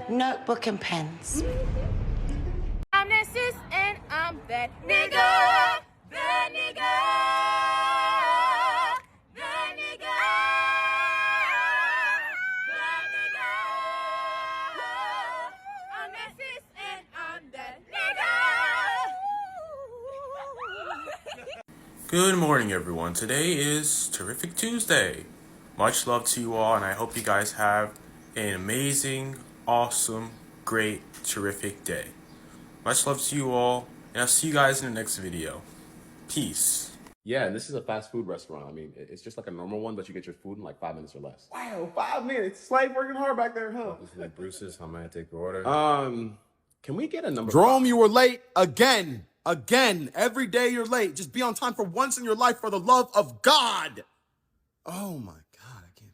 notebook and pens. I'm that sis and I'm that nigga. That nigga. That nigga. That nigga. I'm that sis and I'm that nigga. Good morning, everyone. Today is Terrific Tuesday. Much love to you all, and I hope you guys have an amazing, awesome, great, terrific day. Much love to you all, and I'll see you guys in the next video. Peace. Yeah, and this is a fast food restaurant. I mean, it's just like a normal one, but you get your food in like 5 minutes or less. Wow, 5 minutes. Slave working hard back there, huh? This is like Bruce's. How may I take your order? Can we get a number? Jerome, you were late again. Again. Every day you're late. Just be on time for once in your life for the love of God. Oh my God, I can't.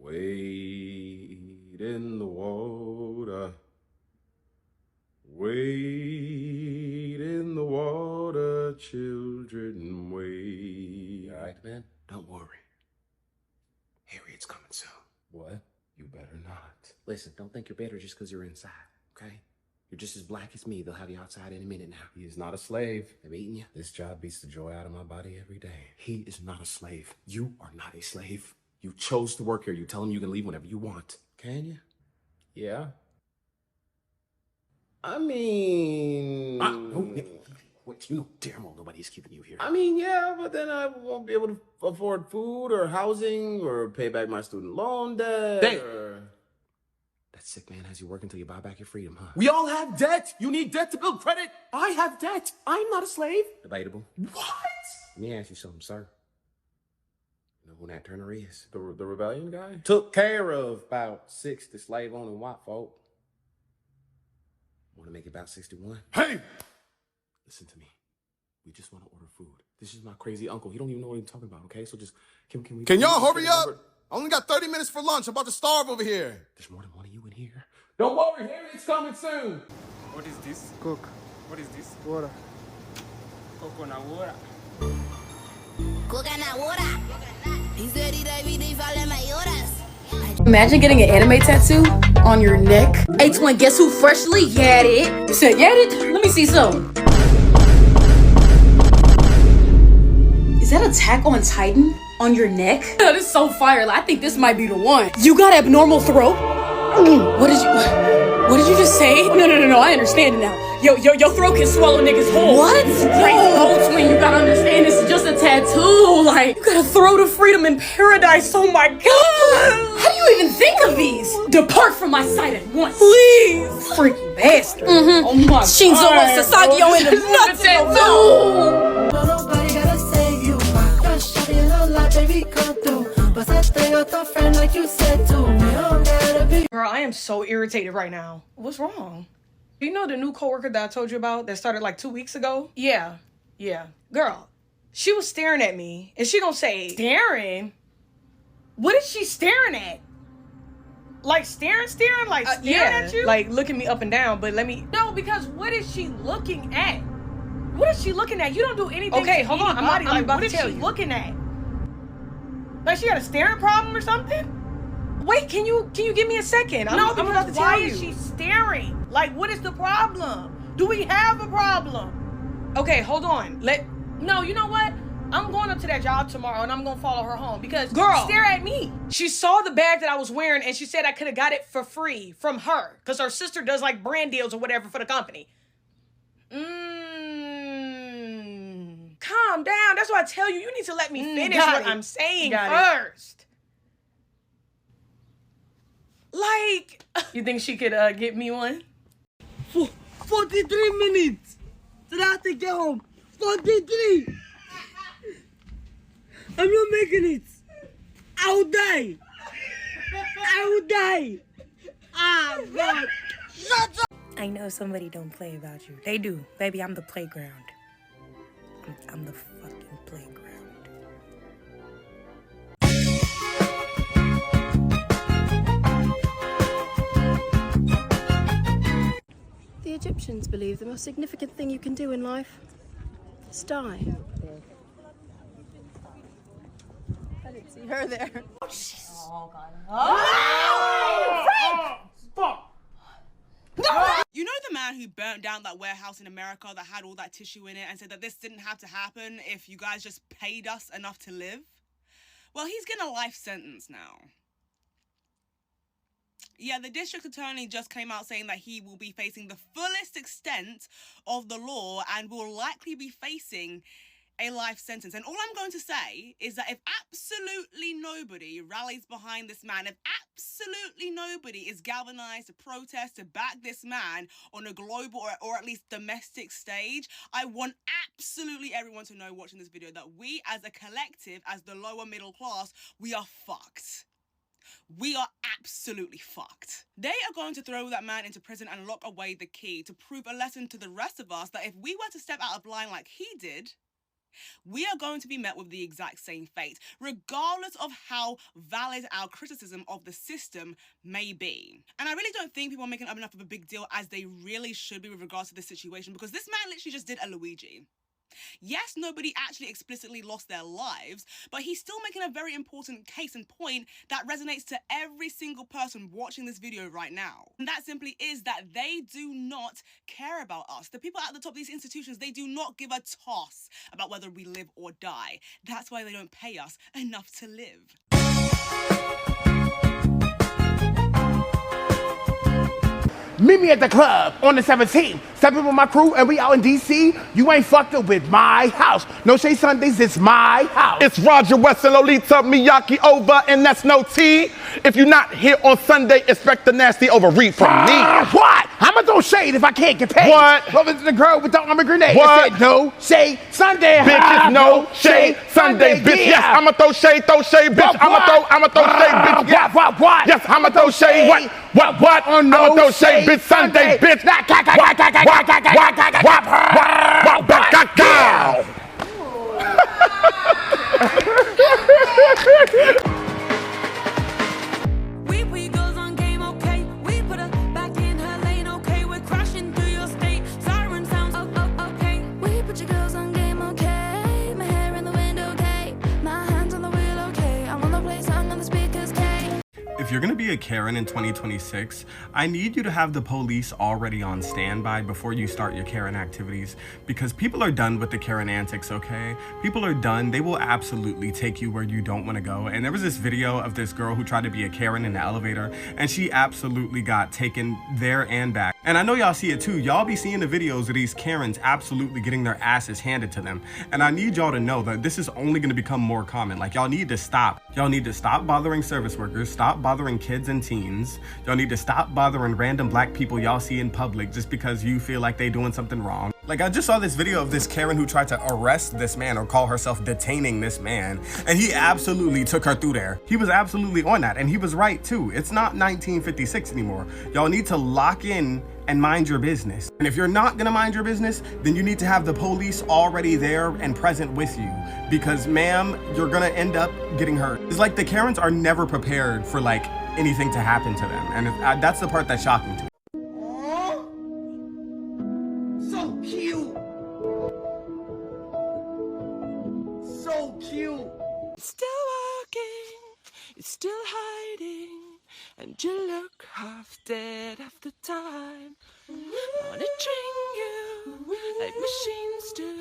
Wade in the water. Wade in the water, children, wade. All right, man. Don't worry. Harriet's coming soon. What? You better not. Listen, don't think you're better just because you're inside, okay? You're just as black as me. They'll have you outside any minute now. He is not a slave. They've eaten you. This job beats the joy out of my body every day. He is not a slave. You are not a slave. You chose to work here. You tell him you can leave whenever you want. Can you? Yeah. I mean... Wait, you know damn well nobody's keeping you here. I mean, yeah, but then I won't be able to afford food or housing or pay back my student loan debt. That sick man has you work until you buy back your freedom, huh? We all have debt. You need debt to build credit. I have debt. I'm not a slave. Debatable. What? Let me ask you something, sir. You know who Nat Turner is? The rebellion guy? Took care of about 60 slave-owning white folk. Want to make it about 61? Hey! Listen to me. We just want to order food. This is my crazy uncle. He don't even know what he's talking about, okay? So just, can we... Can y'all hurry up? I only got 30 minutes for lunch. I'm about to starve over here. There's more than one of you in here. Don't worry, Harriet's coming soon. What is this? Coke. What is this? Water. Coconut water. Coconut water. He said he follow my orders. Imagine getting an anime tattoo on your neck. Hey twin, guess who freshly yadded? You said yadded? Let me see some. Is that Attack on Titan on your neck? Oh, this is so fire. I think this might be the one. You got abnormal throat? What did you just say? No, I understand it now. Your throat can swallow niggas whole. What? No, twin, you gotta understand this is just a tattoo. Like, you got a throat of freedom in paradise. Oh my God. How do you even think of these? Depart from my sight at once. Please. Freaky bastard. Oh my Shinzo God. Sasagio in the nuts. Nobody gotta save you. My crush, shawty, little light, baby, come through. But I stay with a friend like you said to me. Don't gotta be. Girl, I am so irritated right now. What's wrong? You know the new coworker that I told you about that started like 2 weeks ago? Yeah. Girl, she was staring at me and she gonna say, staring? What is she staring at? Like staring? Like staring at you? Like looking me up and down, but let me... No, because what is she looking at? What is she looking at? You don't do anything. Okay, hold on. I'm about to tell you. What is she looking at? Like she got a staring problem or something? Wait, can you give me a second? I'm about to tell you. Why is she staring? Like, what is the problem? Do we have a problem? Okay, hold on. No, you know what? I'm going up to that job tomorrow and I'm gonna follow her home because girl, stare at me. She saw the bag that I was wearing and she said I could have got it for free from her because her sister does like brand deals or whatever for the company. Calm down. That's why I tell you, you need to let me finish what I'm saying first. Like, you think she could get me one? 43 minutes. So I have to get home. 43. I'm not making it. I will die. Ah, God. I know somebody don't play about you. They do. Baby, I'm the playground. I'm the fucking playground. The Egyptians believe the most significant thing you can do in life is die. I didn't see her there. Oh, God. Oh! You know the man who burnt down that warehouse in America that had all that tissue in it and said that this didn't have to happen if you guys just paid us enough to live? Well, he's getting a life sentence now. Yeah, the district attorney just came out saying that he will be facing the fullest extent of the law and will likely be facing a life sentence. And all I'm going to say is that if absolutely nobody rallies behind this man, if absolutely nobody is galvanized to protest, to back this man on a global or at least domestic stage, I want absolutely everyone to know watching this video that we as a collective, as the lower middle class, we are fucked. We are absolutely fucked. They are going to throw that man into prison and lock away the key to prove a lesson to the rest of us that if we were to step out of line like he did, we are going to be met with the exact same fate, regardless of how valid our criticism of the system may be. And I really don't think people are making up enough of a big deal as they really should be with regards to this situation, because this man literally just did a Luigi. Yes, nobody actually explicitly lost their lives, but he's still making a very important case and point that resonates to every single person watching this video right now. And that simply is that they do not care about us. The people at the top of these institutions, they do not give a toss about whether we live or die. That's why they don't pay us enough to live. Meet me at the club on the 17th. Stepping with my crew and we out in DC. You ain't fucked up with my house. No Shade Sundays, it's my house. It's Roger West and Lolita Miyake over, and that's no tea. If you're not here on Sunday, expect the nasty overread from me. What? I'ma throw shade if I can't get paid. What? Love is the girl with the armor grenade. What? It said no shade Sunday. Bitch, it's no shade Sunday, bitch. Yeah. Yes, I'ma throw shade, bitch. I'ma throw shade, bitch. Yes. What? Yes, I'ma throw shade. What? On I'ma no throw shade, bitch. Sunday, bitch. We put your girls on game, okay? We put her back in her lane, okay? We're crashing through your state. Siren sounds, okay? We put your girls on game, okay? My hair in the wind, okay? My hands on the wheel, okay? I wanna play song on the speakers, okay? If you're gonna be a Karen in 2026, I need you to have the police already on standby before you start your Karen activities, because people are done with the Karen antics, okay? People are done. They will absolutely take you where you don't want to go. And there was this video of this girl who tried to be a Karen in the elevator, and she absolutely got taken there and back. And I know y'all see it too. Y'all be seeing the videos of these Karens absolutely getting their asses handed to them. And I need y'all to know that this is only gonna become more common. Like, y'all need to stop. Y'all need to stop bothering service workers, stop bothering kids and teens. Y'all need to stop bothering random black people y'all see in public just because you feel like they doing something wrong. Like, I just saw this video of this Karen who tried to arrest this man, or call herself detaining this man, and he absolutely took her through there. He was absolutely on that, and he was right too. It's not 1956 anymore. Y'all need to lock in and mind your business. And if you're not gonna mind your business, then you need to have the police already there and present with you, because ma'am, you're gonna end up getting hurt. It's like the Karens are never prepared for like anything to happen to them, and that's the part that's shocking to me. So cute. So cute. Still working, you're still hiding, and you look half dead after time. Wanna train you like machines do.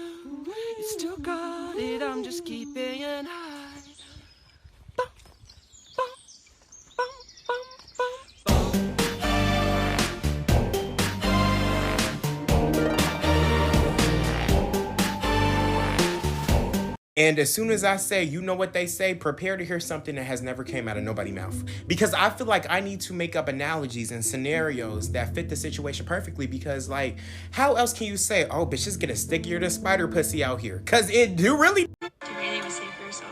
You still got it, I'm just keeping an eye. Bum, bum, bum, bum, bum. And as soon as I say, you know what they say, prepare to hear something that has never came out of nobody's mouth. Because I feel like I need to make up analogies and scenarios that fit the situation perfectly, because like, how else can you say, oh, bitch, it's getting stickier than spider pussy out here? Because it do really. Do you really have to say for yourself?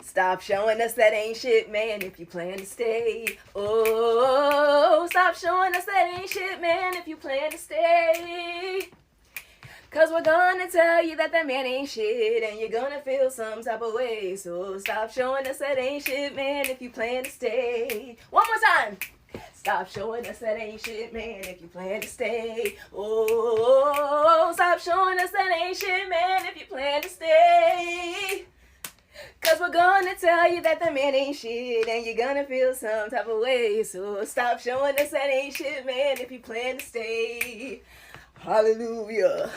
Stop showing us that ain't shit, man, if you plan to stay. Oh, stop showing us that ain't shit, man, if you plan to stay. Cause we're gonna tell you that that man ain't shit, and you're gonna feel some type of way. So stop showing us that ain't shit, man, if you plan to stay. One more time. Stop showing us that ain't shit, man, if you plan to stay. Oh, stop showing us that ain't shit, man, if you plan to stay. Cause Cause we're gonna tell you that the man ain't shit, and you're gonna feel some type of way. So stop showing us that ain't shit, man, if you plan to stay. Hallelujah.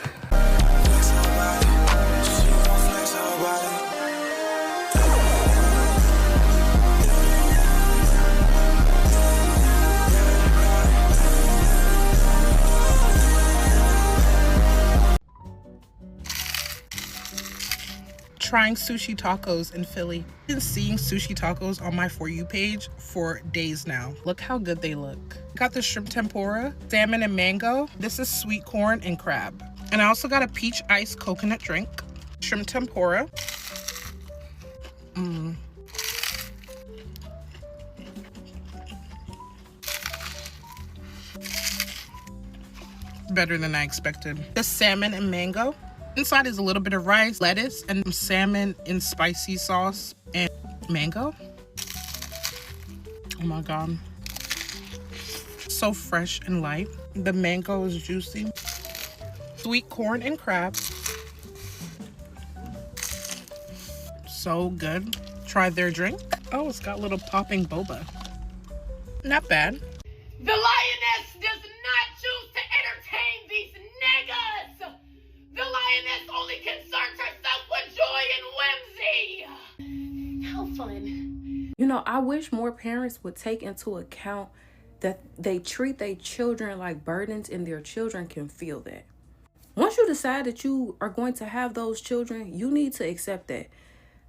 Trying sushi tacos in Philly. I've been seeing sushi tacos on my For You page for days now. Look how good they look. Got the shrimp tempura, salmon and mango. This is sweet corn and crab. And I also got a peach ice coconut drink, shrimp tempura. Better than I expected. The salmon and mango. Inside is a little bit of rice, lettuce, and salmon in spicy sauce and mango. Oh my God. So fresh and light. The mango is juicy. Sweet corn and crab. So good. Try their drink. Oh, it's got little popping boba. Not bad. The lioness does not choose to entertain these niggas. The lioness only concerns herself with joy and whimsy. How fun. You know, I wish more parents would take into account that they treat their children like burdens, and their children can feel that. Once you decide that you are going to have those children, you need to accept that.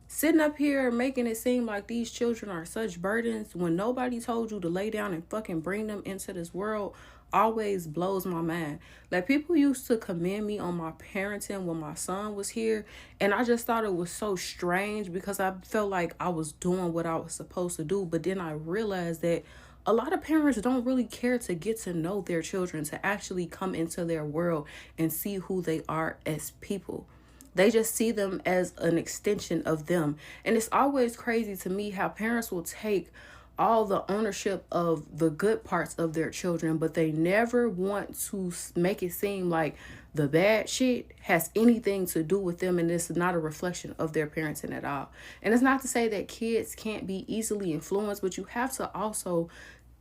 Sitting up here making it seem like these children are such burdens when nobody told you to lay down and fucking bring them into this world always blows my mind. Like, people used to commend me on my parenting when my son was here, and I just thought it was so strange because I felt like I was doing what I was supposed to do. But then I realized that a lot of parents don't really care to get to know their children, to actually come into their world and see who they are as people. They just see them as an extension of them. And it's always crazy to me how parents will take all the ownership of the good parts of their children, but they never want to make it seem like the bad shit has anything to do with them, and it's not a reflection of their parenting at all. And it's not to say that kids can't be easily influenced, but you have to also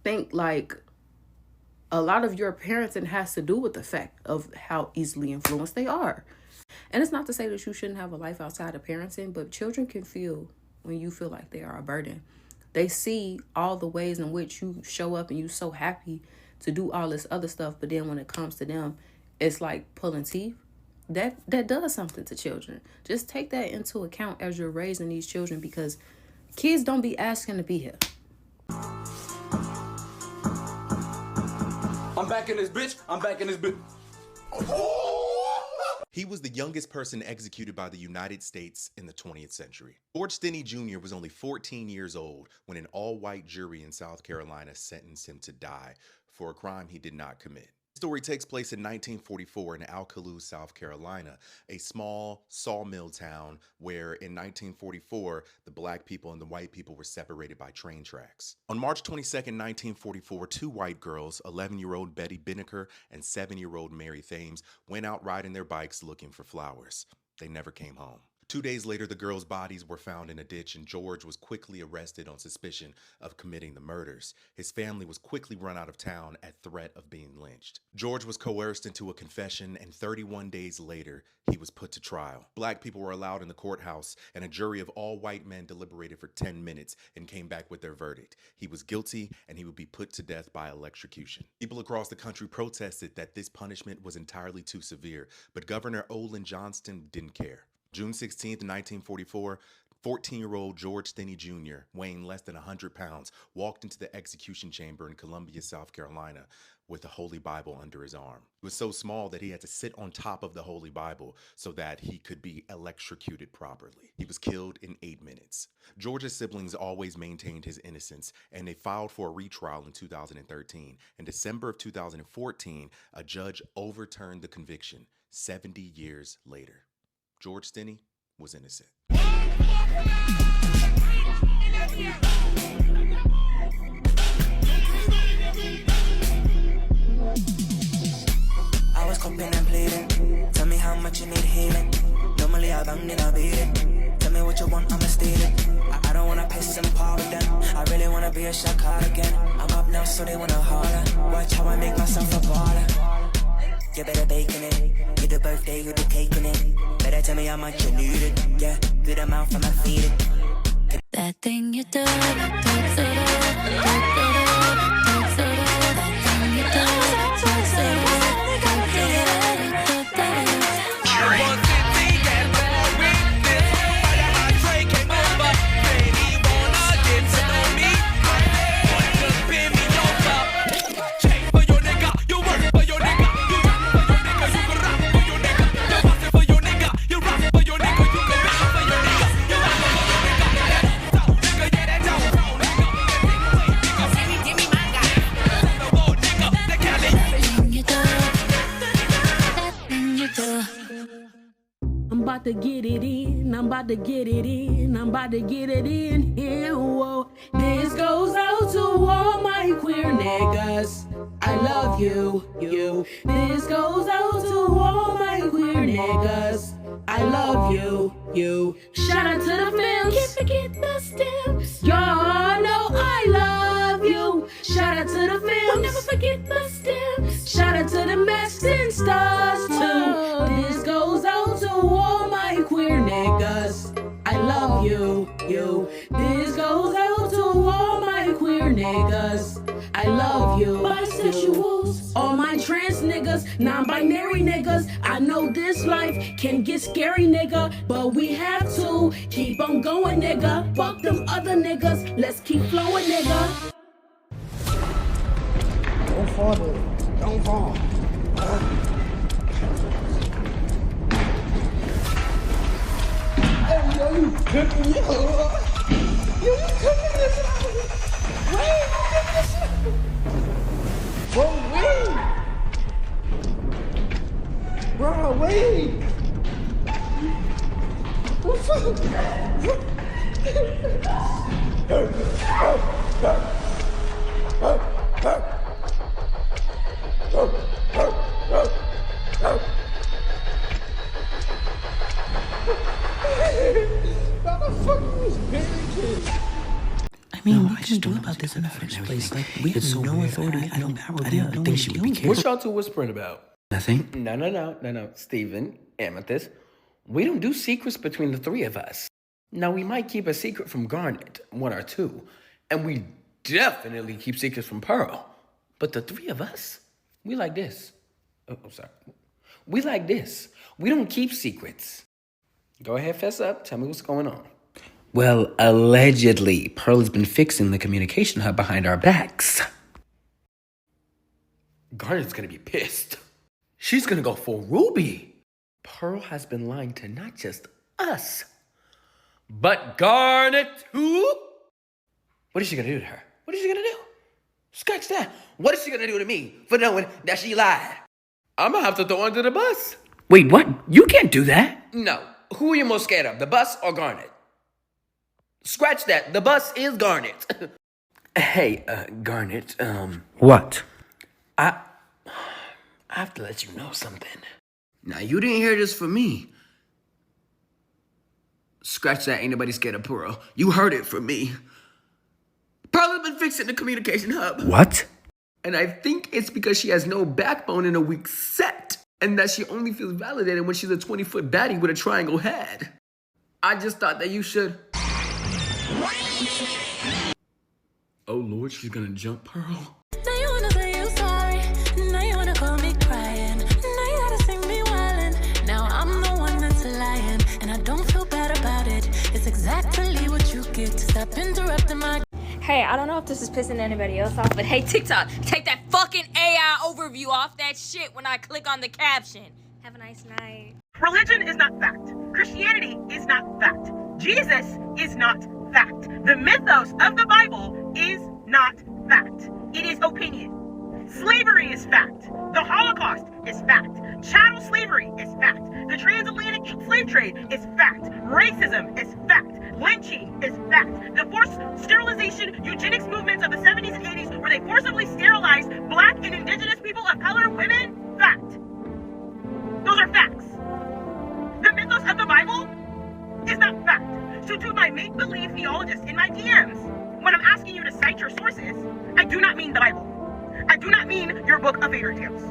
think like a lot of your parenting has to do with the fact of how easily influenced they are. And it's not to say that you shouldn't have a life outside of parenting, but children can feel when you feel like they are a burden. They see all the ways in which you show up and you're so happy to do all this other stuff, but then when it comes to them, it's like pulling teeth. That does something to children. Just take that into account as you're raising these children, because kids don't be asking to be here. I'm back in this bitch. I'm back in this bitch. He was the youngest person executed by the United States in the 20th century. George Stinney Jr. was only 14 years old when an all-white jury in South Carolina sentenced him to die for a crime he did not commit. The story takes place in 1944 in Alcalá, South Carolina, a small sawmill town where in 1944, the black people and the white people were separated by train tracks. On March 22nd, 1944, two white girls, 11-year-old Betty Binnicker and 7-year-old Mary Thames, went out riding their bikes looking for flowers. They never came home. 2 days later, the girls' bodies were found in a ditch, and George was quickly arrested on suspicion of committing the murders. His family was quickly run out of town at threat of being lynched. George was coerced into a confession, and 31 days later, he was put to trial. Black people were allowed in the courthouse, and a jury of all white men deliberated for 10 minutes and came back with their verdict. He was guilty, and he would be put to death by electrocution. People across the country protested that this punishment was entirely too severe, but Governor Olin Johnston didn't care. June 16, 1944, 14-year-old George Stinney Jr., weighing less than 100 pounds, walked into the execution chamber in Columbia, South Carolina, with the Holy Bible under his arm. It was so small that he had to sit on top of the Holy Bible so that he could be electrocuted properly. He was killed in 8 minutes. George's siblings always maintained his innocence, and they filed for a retrial in 2013. In December of 2014, a judge overturned the conviction 70 years later. George Stinney was innocent. I was coping and pleading. Tell me how much you need healing. Normally I bang, then I beat it. Tell me what you want, I'ma steal it. a shot call again. I'm up now, so they wanna holler. Watch how I make myself a baller. You better bacon it. You the birthday, you the cake in it. Better tell me how much you need it. Yeah, good amount for my feet it. That thing you do, I'm about to get it in, I'm about to get it in, I'm about to get it in here, whoa. This goes out to all my queer niggas. I love you, you. This goes out to all my queer niggas. I love you, you. Shout out to the films. Can't forget the steps. Y'all know I love you. Shout out to the films. We'll never forget the steps. Shout out to the Mexican stars too. This goes out to all my queer niggas. I love you, you. This goes out to all my queer niggas. I love you. Bisexuals, all my trans niggas, non-binary niggas. I know this life can get scary, nigga, but we have to keep on going, nigga. Fuck them other niggas. Let's keep flowing, nigga. Don't fall, baby. Don't fall. Hey, yo, you cooking, yo. Yo, you cooking this out. Wait, you cooking this out. Bro, wait. Bro, wait. What's I mean, what can we do about this in the first place? Like, we have no authority. I didn't think she would be careful. What y'all two whispering about? Nothing. No, Steven, Amethyst. We don't do secrets between the three of us. Now, we might keep a secret from Garnet, one or two, and we definitely keep secrets from Pearl. But the three of us, we like this. Sorry. We like this. We don't keep secrets. Go ahead, fess up. Tell me what's going on. Well, allegedly, Pearl has been fixing the communication hub behind our backs. Garnet's gonna be pissed. She's gonna go for Ruby. Pearl has been lying to not just us, but Garnet too? What is she gonna do to her? What is she gonna do? Scratch that. What is she gonna do to me for knowing that she lied? I'm gonna have to throw her under the bus. Wait, what? You can't do that. No. Who are you most scared of, the bus or Garnet? Scratch that. The bus is Garnet. Hey, Garnet, What? I have to let you know something. Now, you didn't hear this from me. Scratch that. Ain't nobody scared of Pearl. You heard it from me. Pearl has been fixing the communication hub. What? And I think it's because she has no backbone and a weak set. And that she only feels validated when she's a 20-foot baddie with a triangle head. I just thought that you should... Oh, Lord, she's gonna jump Pearl. Now you wanna say you're sorry. Now you wanna call me crying. Now you gotta see me wildin'. Now I'm the one that's lying. And I don't feel bad about it. It's exactly what you get to stop interrupting my... Hey, I don't know if this is pissing anybody else off, but hey, TikTok, take that fucking AI overview off that shit when I click on the caption. Have a nice night. Religion is not fact. Christianity is not fact. Jesus is not fact. The mythos of the Bible is not fact. It is opinion. Slavery is fact. The Holocaust is fact. Chattel slavery is fact. The transatlantic slave trade is fact. Racism is fact. Lynching is fact. The forced sterilization eugenics movements of the 70s and 80s, where they forcibly sterilized black and indigenous people of color, women, fact. Those are facts. The mythos of the Bible is not fact. So to my make-believe theologists in my DMs, when I'm asking you to cite your sources, I do not mean the Bible. I do not mean your book of fairy tales.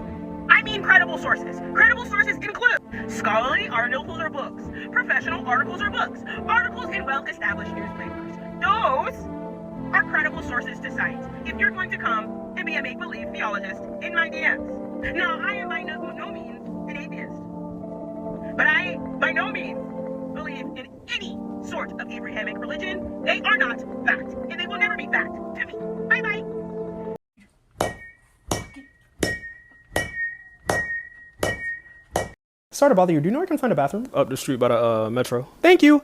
I mean credible sources. Credible sources include scholarly articles or books, professional articles or books, articles in well-established newspapers. Those are credible sources to cite if you're going to come and be a make-believe theologist in my DMs. Now, I am by no means an atheist, but I by no means believe in any sort of Abrahamic religion. They are not fact, and they will never be fact to me. Bye-bye. Sorry to bother you. Do you know where I can find a bathroom? Up the street by the metro. Thank you.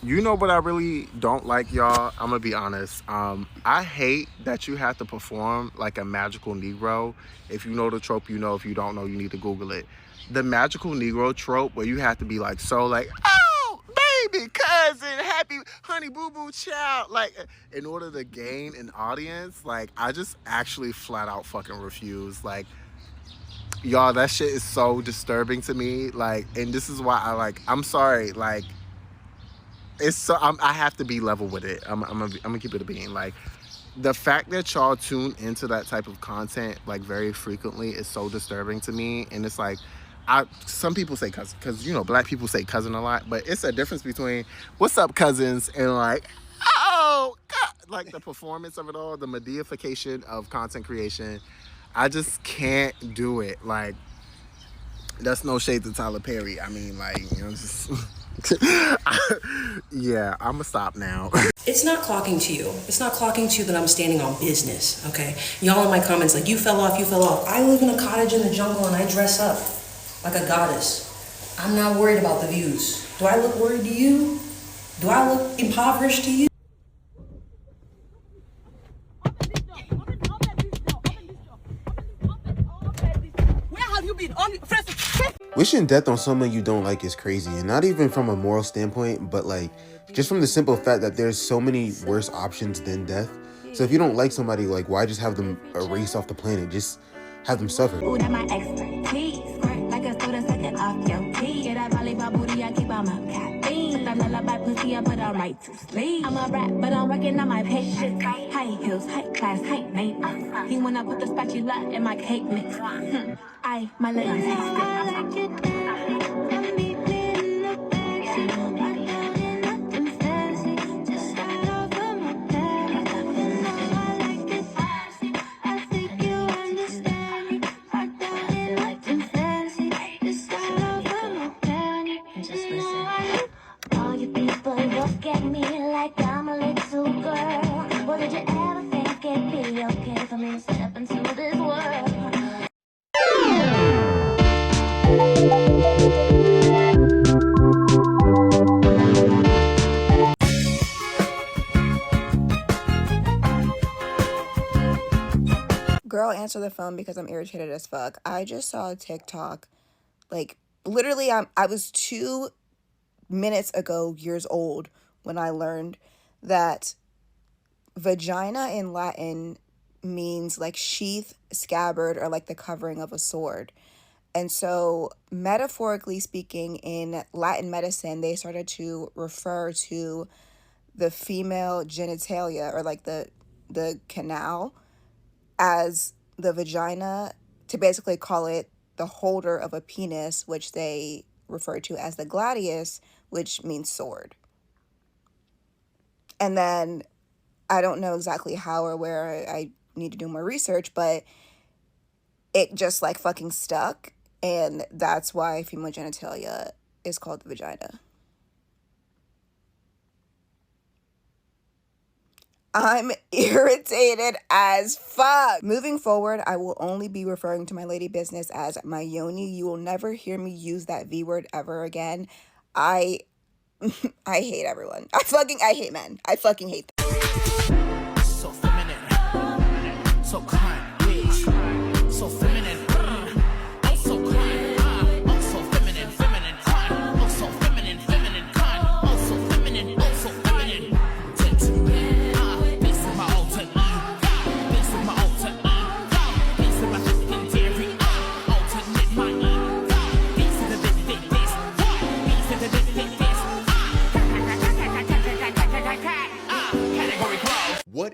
You know what I really don't like, y'all? I'm gonna be honest. I hate that you have to perform like a magical Negro. If you know the trope, you know. If you don't know, you need to Google it. The magical Negro trope where you have to be like, so like, oh, baby, cousin, happy honey boo boo child. Like, in order to gain an audience, like, I just actually flat out fucking refuse. Like, y'all, that shit is so disturbing to me. Like, and this is why I'm sorry, like, it's so, I have to be level with it. I'm gonna keep it a bean. Like, the fact that y'all tune into that type of content, like, very frequently is so disturbing to me. And it's like, some people say cousin, because, you know, black people say cousin a lot, but it's a difference between what's up, cousins, and like, oh, God, like the performance of it all, the Madeification of content creation. I just can't do it. Like, that's no shade to Tyler Perry. I mean, like, you know, just yeah, I'm gonna stop now. It's not clocking to you. It's not clocking to you that I'm standing on business, okay? Y'all in my comments like, you fell off, you fell off. I live in a cottage in the jungle and I dress up like a goddess. I'm not worried about the views. Do I look worried to you? Do I look impoverished to you? Where have you been? Wishing death on someone you don't like is crazy, and not even from a moral standpoint, but like just from the simple fact that there's so many worse options than death. So if you don't like somebody, like, why just have them erase off the planet? Just have them suffer. Ooh, that my expertise. Like a student sucking off your teeth. Get that volleyball booty, I keep on my caffeine. That lullaby pussy, I put on right to sleep. I'm a rap, but I'm working on my patience. High heels, high class, high maintenance. He when I put the spatula in my cake mix. My little taste. Girl, answer the phone because I'm irritated as fuck. I just saw a TikTok, like, literally, I was 2 minutes ago years old when I learned that vagina in Latin means like sheath, scabbard, or like the covering of a sword. And so metaphorically speaking, in Latin medicine, they started to refer to the female genitalia, or like the canal, as the vagina, to basically call it the holder of a penis, which they refer to as the gladius, which means sword. And then I don't know exactly how or where, I need to do more research, but it just like fucking stuck, and that's why female genitalia is called the vagina. I'm irritated as fuck. Moving forward, I will only be referring to my lady business as my yoni. You will never hear me use that V word ever again. I hate everyone. I hate men. I fucking hate them. So feminine, so kind, bitch. So feminine, oh so kind, oh so feminine, feminine, kind, oh so feminine, feminine, kind, oh so feminine, oh so feminine. This is my alter ego, this is my alter ego, this is my secondary, alternate my ego, this is the bit this, this is the bit this.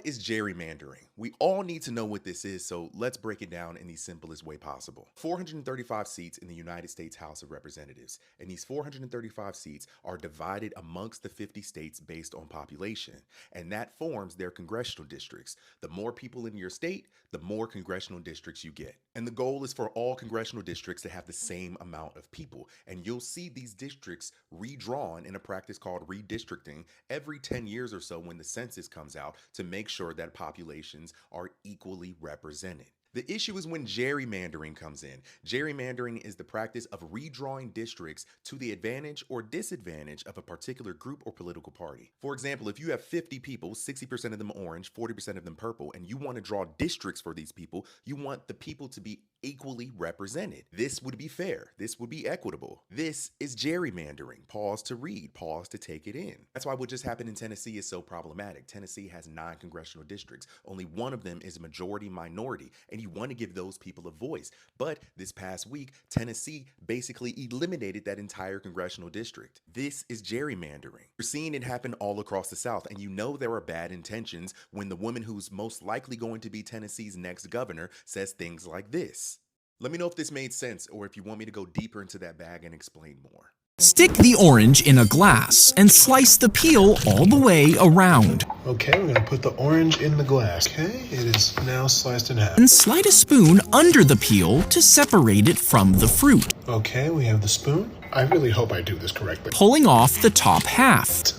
What is gerrymandering? We all need to know what this is, so let's break it down in the simplest way possible. 435 seats in the United States House of Representatives, and these 435 seats are divided amongst the 50 states based on population, and that forms their congressional districts. The more people in your state, the more congressional districts you get. And the goal is for all congressional districts to have the same amount of people, and you'll see these districts redrawn in a practice called redistricting every 10 years or so when the census comes out to make sure that populations are equally represented. The issue is when gerrymandering comes in. Gerrymandering is the practice of redrawing districts to the advantage or disadvantage of a particular group or political party. For example, if you have 50 people, 60% of them orange, 40% of them purple, and you want to draw districts for these people, you want the people to be equally represented. This would be fair. This would be equitable. This is gerrymandering. Pause to read, pause to take it in. That's why what just happened in Tennessee is so problematic. Tennessee has 9 congressional districts. Only one of them is majority minority, and you want to give those people a voice. But this past week, Tennessee basically eliminated that entire congressional district. This is gerrymandering. You're seeing it happen all across the South, and you know there are bad intentions when the woman who's most likely going to be Tennessee's next governor says things like this. Let me know if this made sense, or if you want me to go deeper into that bag and explain more. Stick the orange in a glass and slice the peel all the way around. Okay, we're gonna put the orange in the glass. Okay, it is now sliced in half. And slide a spoon under the peel to separate it from the fruit. Okay, we have the spoon. I really hope I do this correctly. Pulling off the top half.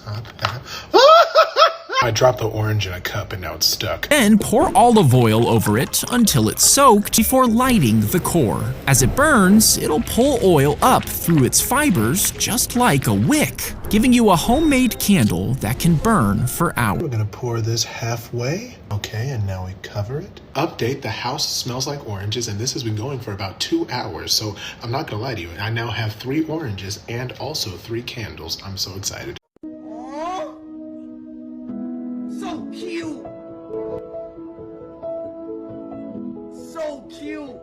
I dropped the orange in a cup and now it's stuck. Then pour olive oil over it until it's soaked before lighting the core. As it burns, it'll pull oil up through its fibers just like a wick, giving you a homemade candle that can burn for hours. We're gonna pour this halfway. Okay, and now we cover it. Update, the house smells like oranges, and this has been going for about 2 hours, so I'm not gonna lie to you. I now have 3 oranges and also 3 candles. I'm so excited. So cute! So cute!